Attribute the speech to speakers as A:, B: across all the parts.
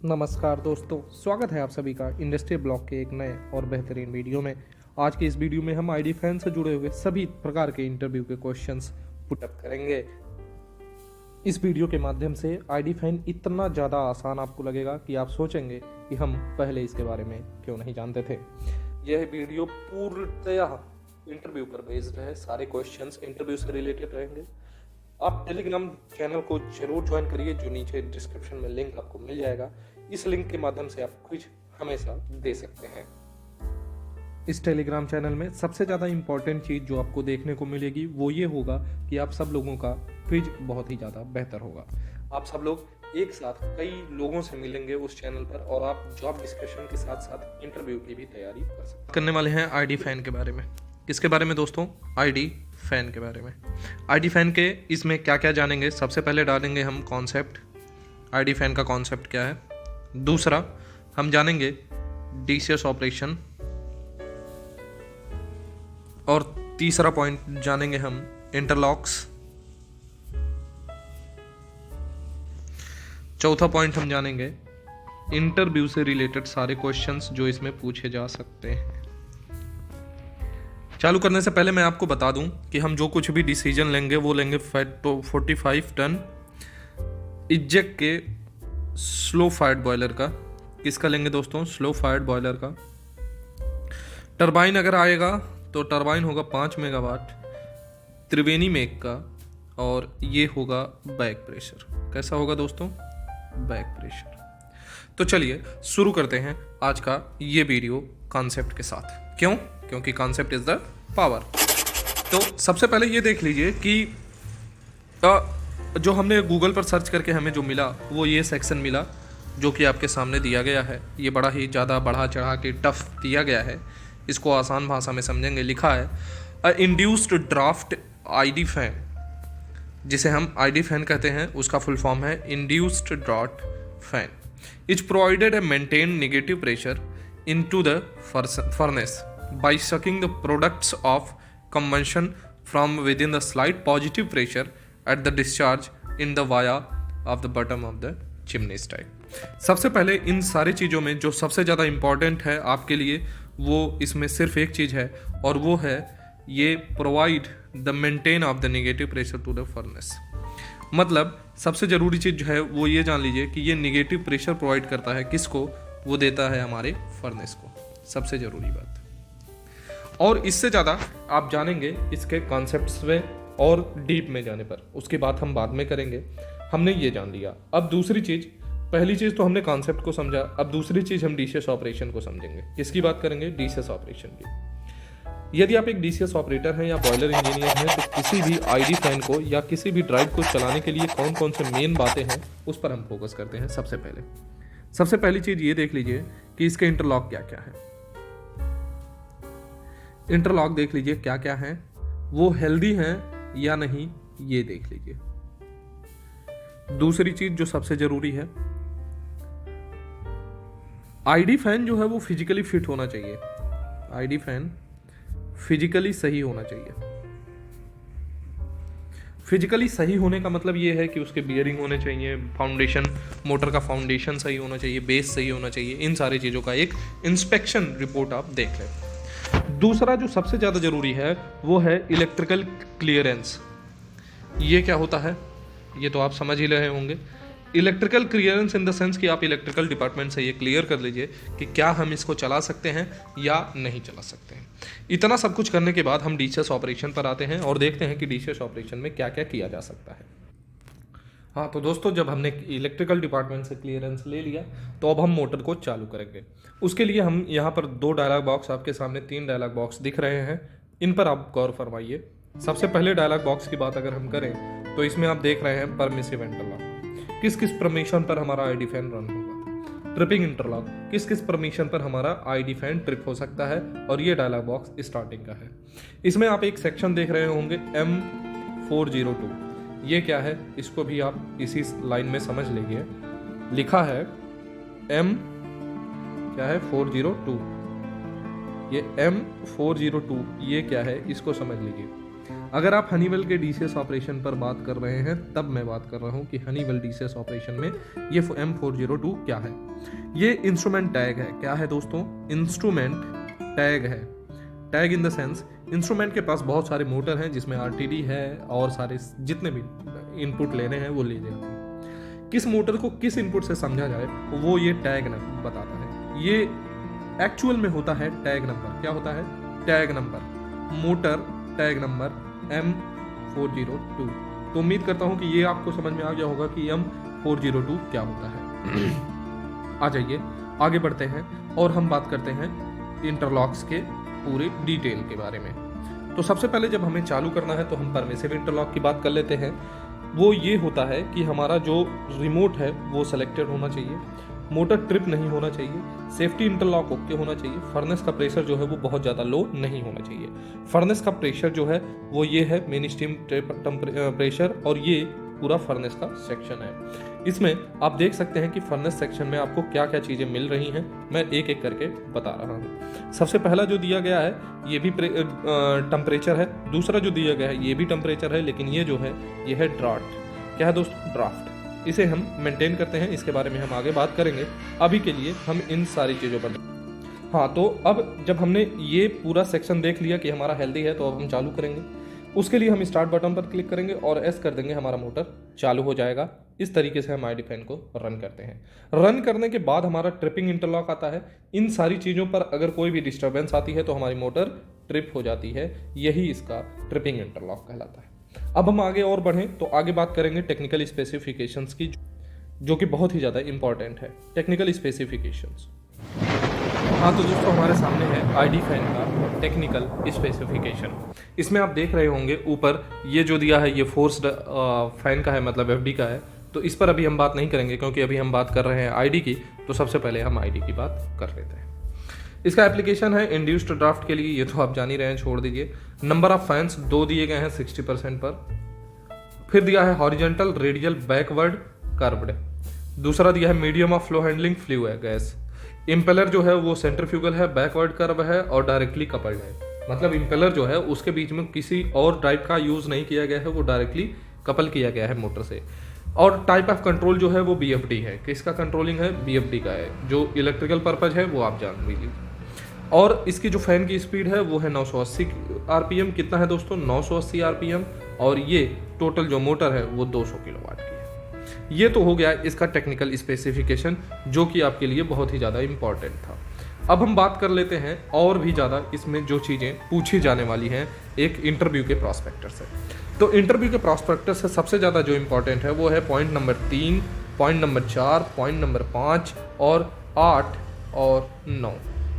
A: नमस्कार दोस्तों, स्वागत है आप सभी का इंडस्ट्री ब्लॉग के एक नए और बेहतरीन वीडियो में। आज की इस वीडियो में हम आईडी फैन से जुड़े हुए सभी प्रकार के इंटरव्यू के क्वेश्चंस पुट अप करेंगे। इस वीडियो के माध्यम से आईडी फैन इतना ज़्यादा आसान आपको लगेगा कि आप सोचेंगे कि हम पहले इसके बारे में क्यों नहीं जानते थे। यह वीडियो पूर्णतः इंटरव्यू पर बेस्ड है। सारे क्वेश्चंस इंटरव्यू से रिलेटेड रहेंगे। आप टेलीग्राम चैनल को जरूर ज्वाइन करिए, जो नीचे डिस्क्रिप्शन में लिंक आपको मिल जाएगा। इस लिंक के माध्यम से आप क्विज हमेशा दे सकते हैं। इस टेलीग्राम चैनल में सबसे ज़्यादा इम्पोर्टेंट चीज़ जो आपको देखने को मिलेगी वो ये होगा कि आप सब लोगों का क्विज बहुत ही ज़्यादा बेहतर होगा। आप सब लोग एक साथ कई लोगों से मिलेंगे उस चैनल पर, और आप जॉब डिस्कशन के साथ साथ इंटरव्यू की भी तैयारी कर सकते करने वाले हैं आईडी फैन के बारे में। किसके बारे में दोस्तों? आईडी फैन के बारे में। आईडी फैन के इसमें क्या क्या जानेंगे? सबसे पहले डालेंगे हम कॉन्सेप्ट, आईडी फैन का कॉन्सेप्ट क्या है। दूसरा हम जानेंगे डीसीएस ऑपरेशन, और तीसरा पॉइंट जानेंगे हम इंटरलॉक्स। चौथा पॉइंट हम जानेंगे इंटरव्यू से रिलेटेड सारे क्वेश्चंस जो इसमें पूछे जा सकते हैं। चालू करने से पहले मैं आपको बता दूं कि हम जो कुछ भी डिसीजन लेंगे वो लेंगे 45 टन इजेक्ट के स्लो फायर्ड बॉयलर का। किसका लेंगे दोस्तों? स्लो फायर्ड बॉयलर का। टरबाइन अगर आएगा तो टरबाइन होगा 5 मेगावाट त्रिवेणी मेक का, और ये होगा बैक प्रेशर। कैसा होगा दोस्तों? Back pressure. तो चलिए शुरू करते हैं आज का ये वीडियो कॉन्सेप्ट के साथ। क्यों? क्योंकि कॉन्सेप्ट इज द पावर। तो सबसे पहले ये देख लीजिए कि जो हमने गूगल पर सर्च करके हमें जो मिला वो ये सेक्शन मिला, जो कि आपके सामने दिया गया है। ये बड़ा ही ज़्यादा बढ़ा चढ़ा के टफ दिया गया है, इसको आसान भाषा में समझेंगे। लिखा है अ इंड्यूस्ड ड्राफ्ट आईडी फैन, जिसे हम आईडी फैन कहते हैं, उसका फुल फॉर्म है induced draft fan, is provided A maintain negative pressure into the furnace by sucking the products of combustion from within the slight positive pressure at the discharge in the via of the bottom of the chimney stack। सबसे पहले इन सारी चीज़ों में जो सबसे ज़्यादा important है आपके लिए, वो इसमें सिर्फ एक चीज़ है, और वो है ये provide the maintain of the negative pressure to the furnace. मतलब सबसे ज़रूरी चीज़ जो है वो ये जान लीजिए कि ये नेगेटिव प्रेशर प्रोवाइड करता है। किसको? वो देता है हमारे फर्नेस को। सबसे ज़रूरी बात। और इससे ज़्यादा आप जानेंगे इसके कॉन्सेप्ट्स में और डीप में जाने पर, उसकी बात हम बाद में करेंगे। हमने ये जान लिया। अब दूसरी चीज़, पहली चीज़ तो हमने कॉन्सेप्ट को समझा, अब दूसरी चीज़ हम डीसीएस ऑपरेशन को समझेंगे। किसकी बात करेंगे? डीसीएस ऑपरेशन की। यदि आप एक डीसीएस ऑपरेटर हैं या बॉयलर इंजीनियर हैं, तो किसी भी आईडी फैन को या किसी भी ड्राइव को चलाने के लिए कौन कौन से मेन बातें हैं उस पर हम फोकस करते हैं। सबसे पहली चीज़ ये देख लीजिए कि इसके इंटरलॉक क्या क्या है। इंटरलॉक देख लीजिए क्या क्या है, वो हेल्दी हैं या नहीं, ये देख लीजिए। दूसरी चीज जो सबसे जरूरी है, आईडी फैन जो है वो फिजिकली फिट होना चाहिए। आईडी फैन फिजिकली सही होना चाहिए। फिजिकली सही होने का मतलब ये है कि उसके बियरिंग होने चाहिए, फाउंडेशन, मोटर का फाउंडेशन सही होना चाहिए, बेस सही होना चाहिए। इन सारी चीज़ों का एक इंस्पेक्शन रिपोर्ट आप देख लें। दूसरा जो सबसे ज़्यादा ज़रूरी है वो है इलेक्ट्रिकल क्लियरेंस। ये क्या होता है ये तो आप समझ ही रहे होंगे। Electrical clearance in the sense कि आप इलेक्ट्रिकल डिपार्टमेंट से ये क्लियर कर लीजिए कि क्या हम इसको चला सकते हैं या नहीं चला सकते हैं। इतना सब कुछ करने के बाद हम डीसीएस ऑपरेशन पर आते हैं और देखते हैं कि डीसीएस ऑपरेशन में क्या क्या किया जा सकता है। हाँ तो दोस्तों, जब हमने इलेक्ट्रिकल डिपार्टमेंट से क्लियरेंस ले लिया तो अब हम मोटर को चालू करेंगे। उसके लिए हम यहाँ पर 2 डायलॉग बॉक्स, आपके सामने 3 डायलॉग बॉक्स दिख रहे हैं, इन पर आप गौर फरमाइए। सबसे पहले डायलॉग बॉक्स की बात अगर हम करें तो इसमें आप देख रहे हैं परमिसिव इंटरलॉक, किस किस परमिशन पर हमारा आईडी फैन रन होगा। ट्रिपिंग इंटरलॉक, किस किस परमिशन पर हमारा आईडी फैन ट्रिप हो सकता है, और ये डायलॉग बॉक्स स्टार्टिंग का है। इसमें आप एक सेक्शन देख रहे होंगे M402, ये क्या है इसको भी आप इसी लाइन में समझ लीजिए। लिखा है M क्या है 402, ये M402 ये क्या है इसको समझ लीजिए। अगर आप हनीवेल के डीसीएस ऑपरेशन पर बात कर रहे हैं तब मैं बात कर रहा हूं कि हनीवेल डीसीएस ऑपरेशन में ये M402 क्या है। ये इंस्ट्रूमेंट टैग है। क्या है दोस्तों? इंस्ट्रूमेंट टैग है। Tag in the sense instrument के पास बहुत सारे मोटर हैं जिसमें आरटीडी है और सारे जितने भी इनपुट लेने हैं वो ले जाते हैं। किस मोटर को किस इनपुट से समझा जाए वो ये टैग नंबर बताता है। ये एक्चुअल में होता है टैग नंबर। क्या होता है? Tag number, motor tag number M402। तो उम्मीद करता हूं कि ये आपको समझ में आ गया होगा कि M402 क्या होता है। आ जाइए आगे बढ़ते हैं और हम बात करते हैं इंटरलॉक्स के पूरे डिटेल के बारे में। तो सबसे पहले जब हमें चालू करना है तो हम परमिसिव इंटरलॉक की बात कर लेते हैं। वो ये होता है कि हमारा जो रिमोट है वो सेलेक्टेड होना चाहिए, मोटर ट्रिप नहीं होना चाहिए, सेफ्टी इंटरलॉक ओके होना चाहिए, फर्नेस का प्रेशर जो है वो बहुत ज़्यादा लो नहीं होना चाहिए। फर्नेस का प्रेशर जो है वो ये है मेन स्टीम प्रेशर और ये पूरा फर्नेस का सेक्शन है। इसमें आप देख सकते हैं कि फर्नेस सेक्शन में आपको क्या क्या चीज़ें मिल रही हैं, मैं एक एक करके बता रहा हूँ। सबसे पहला जो दिया गया है ये भी टेम्परेचर है, दूसरा जो दिया गया है ये भी टेम्परेचर है, लेकिन ये जो है ये है ड्राफ्ट। क्या है दोस्तों? ड्राफ्ट। इसे हम मेंटेन करते हैं, इसके बारे में हम आगे बात करेंगे। अभी के लिए हम इन सारी चीज़ों पर हाँ, तो अब जब हमने ये पूरा सेक्शन देख लिया कि हमारा हेल्दी है तो अब हम चालू करेंगे। उसके लिए हम स्टार्ट बटन पर क्लिक करेंगे और एस कर देंगे, हमारा मोटर चालू हो जाएगा। इस तरीके से हम आईडी फैन को रन करते हैं। रन करने के बाद हमारा ट्रिपिंग इंटरलॉक आता है। इन सारी चीज़ों पर अगर कोई भी डिस्टर्बेंस आती है तो हमारी मोटर ट्रिप हो जाती है। यही इसका ट्रिपिंग इंटरलॉक कहलाता है। अब हम आगे और बढ़ें तो आगे बात करेंगे टेक्निकल स्पेसिफिकेशंस की, जो कि बहुत ही ज़्यादा इंपॉर्टेंट है। Technical specifications. हाँ, तो दोस्तों हमारे सामने है आईडी फैन का टेक्निकल स्पेसिफिकेशन। इसमें आप देख रहे होंगे ऊपर ये जो दिया है ये फोर्स्ड फैन का है, मतलब एफडी का है। तो इस पर अभी हम बात नहीं करेंगे क्योंकि अभी हम बात कर रहे हैं आईडी की। तो सबसे पहले हम आईडी की बात कर लेते हैं। इसका एप्लीकेशन है इंड्यूस्ड ड्राफ्ट के लिए, ये तो आप जान ही रहे हैं, छोड़ दीजिए। नंबर ऑफ फैंस 2 दिए गए हैं 60% पर। फिर दिया है हॉरिजेंटल, रेडियल, बैकवर्ड, कर्व्ड। दूसरा दिया है medium of flow handling, flu है गैस। इम्पेलर जो है वो सेंट्रीफ्यूगल है, बैकवर्ड कर्व है और डायरेक्टली कपल्ड है। मतलब इम्पेलर जो है उसके बीच में किसी और ड्राइव का यूज नहीं किया गया है, वो डायरेक्टली कपल किया गया है मोटर से। और टाइप ऑफ कंट्रोल जो है वो बीएफडी है। किसका कंट्रोलिंग है? बीएफडी का है। जो इलेक्ट्रिकल पर्पज है वो आप जान लीजिए। और इसकी जो फैन की स्पीड है वो है 980 आरपीएम। कितना है दोस्तों? 980 आरपीएम। और ये टोटल जो मोटर है वो 200 किलोवाट की है। ये तो हो गया इसका टेक्निकल स्पेसिफिकेशन, जो कि आपके लिए बहुत ही ज़्यादा इंपॉर्टेंट था। अब हम बात कर लेते हैं और भी ज़्यादा इसमें जो चीज़ें पूछी जाने वाली हैं एक इंटरव्यू के प्रॉस्पेक्टर से। तो इंटरव्यू के प्रॉस्पेक्टर से सबसे ज़्यादा जो इंपॉर्टेंट है वो है point number 3, point number 4, point number 5 और 8 और 9।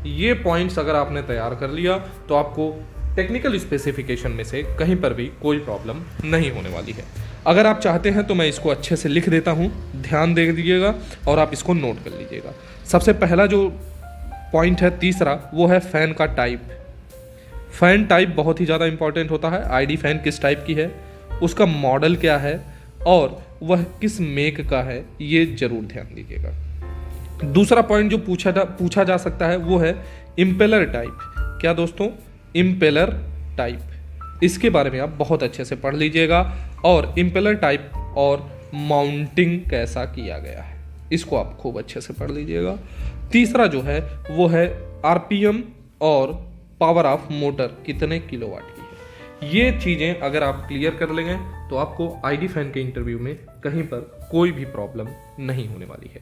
A: ये पॉइंट्स अगर आपने तैयार कर लिया तो आपको टेक्निकल स्पेसिफिकेशन में से कहीं पर भी कोई प्रॉब्लम नहीं होने वाली है। अगर आप चाहते हैं तो मैं इसको अच्छे से लिख देता हूँ, ध्यान दे दीजिएगा और आप इसको नोट कर लीजिएगा। सबसे पहला जो पॉइंट है तीसरा, वो है फैन का टाइप। फैन टाइप बहुत ही ज़्यादा इंपॉर्टेंट होता है। आईडी फैन किस टाइप की है, उसका मॉडल क्या है और वह किस मेक का है, ये जरूर ध्यान दीजिएगा। दूसरा पॉइंट जो पूछा जा सकता है वो है इम्पेलर टाइप। क्या दोस्तों? Impeller type. इसके बारे में आप बहुत अच्छे से पढ़ लीजिएगा और इम्पेलर टाइप और माउंटिंग कैसा किया गया है इसको आप खूब अच्छे से पढ़ लीजिएगा। तीसरा जो है वो है आरपीएम और पावर ऑफ मोटर कितने किलोवाट की है। ये चीज़ें अगर आप क्लियर कर लेंगे तो आपको आईडी फैन के इंटरव्यू में कहीं पर कोई भी प्रॉब्लम नहीं होने वाली है।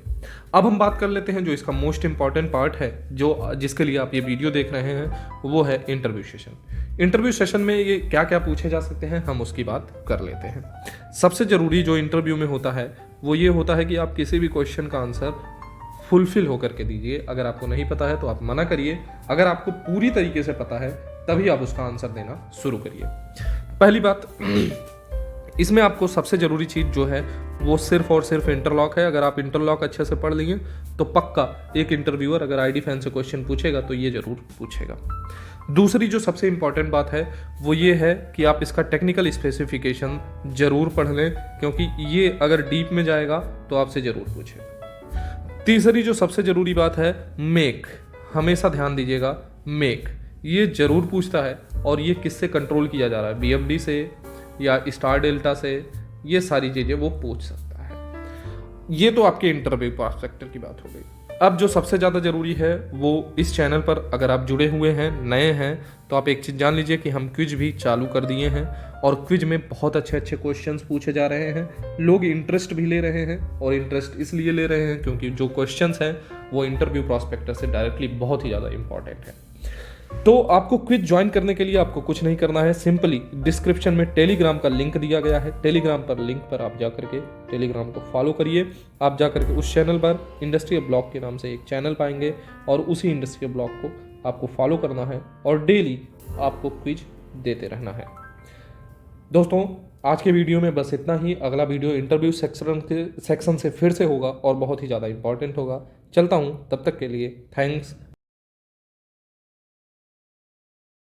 A: अब हम बात कर लेते हैं जो इसका मोस्ट इंपॉर्टेंट पार्ट है, जो जिसके लिए आप ये वीडियो देख रहे हैं, वो है इंटरव्यू सेशन। इंटरव्यू सेशन में ये क्या क्या पूछे जा सकते हैं हम उसकी बात कर लेते हैं। सबसे ज़रूरी जो इंटरव्यू में होता है वो ये होता है कि आप किसी भी क्वेश्चन का आंसर फुलफिल होकर के दीजिए। अगर आपको नहीं पता है तो आप मना करिए, अगर आपको पूरी तरीके से पता है तभी आप उसका आंसर देना शुरू करिए। पहली बात, इसमें आपको सबसे ज़रूरी चीज़ जो है वो सिर्फ और सिर्फ इंटरलॉक है। अगर आप इंटरलॉक अच्छे से पढ़ लिए तो पक्का एक इंटरव्यूअर अगर आईडी फैन से क्वेश्चन पूछेगा तो ये ज़रूर पूछेगा। दूसरी जो सबसे इंपॉर्टेंट बात है वो ये है कि आप इसका टेक्निकल स्पेसिफिकेशन ज़रूर पढ़ लें, क्योंकि ये अगर डीप में जाएगा तो आपसे ज़रूर पूछेगा। तीसरी जो सबसे ज़रूरी बात है मेक, हमेशा ध्यान दीजिएगा। मेक ये ज़रूर पूछता है और ये किससे कंट्रोल किया जा रहा है, BFD से या स्टार डेल्टा से, ये सारी चीज़ें वो पूछ सकता है। ये तो आपके इंटरव्यू प्रोस्पेक्टर की बात हो गई। अब जो सबसे ज़्यादा ज़रूरी है वो इस चैनल पर अगर आप जुड़े हुए हैं, नए हैं, तो आप एक चीज़ जान लीजिए कि हम क्विज भी चालू कर दिए हैं और क्विज में बहुत अच्छे अच्छे क्वेश्चंस पूछे जा रहे हैं। लोग इंटरेस्ट भी ले रहे हैं और इंटरेस्ट इसलिए ले रहे हैं क्योंकि जो क्वेश्चंस हैं वो इंटरव्यू प्रोस्पेक्टर से डायरेक्टली बहुत ही ज़्यादा इंपॉर्टेंट है। तो आपको क्विज ज्वाइन करने के लिए आपको कुछ नहीं करना है, सिंपली डिस्क्रिप्शन में टेलीग्राम का लिंक दिया गया है। टेलीग्राम पर लिंक पर आप जा करके टेलीग्राम को फॉलो करिए। आप जा करके उस चैनल पर इंडस्ट्रियल ब्लॉग के नाम से एक चैनल पाएंगे और उसी इंडस्ट्रियल ब्लॉग को आपको फॉलो करना है और डेली आपको क्विज देते रहना है। दोस्तों आज के वीडियो में बस इतना ही। अगला वीडियो इंटरव्यू सेक्शन से फिर से होगा और बहुत ही ज़्यादा इंपॉर्टेंट होगा। चलता हूँ, तब तक के लिए थैंक्स।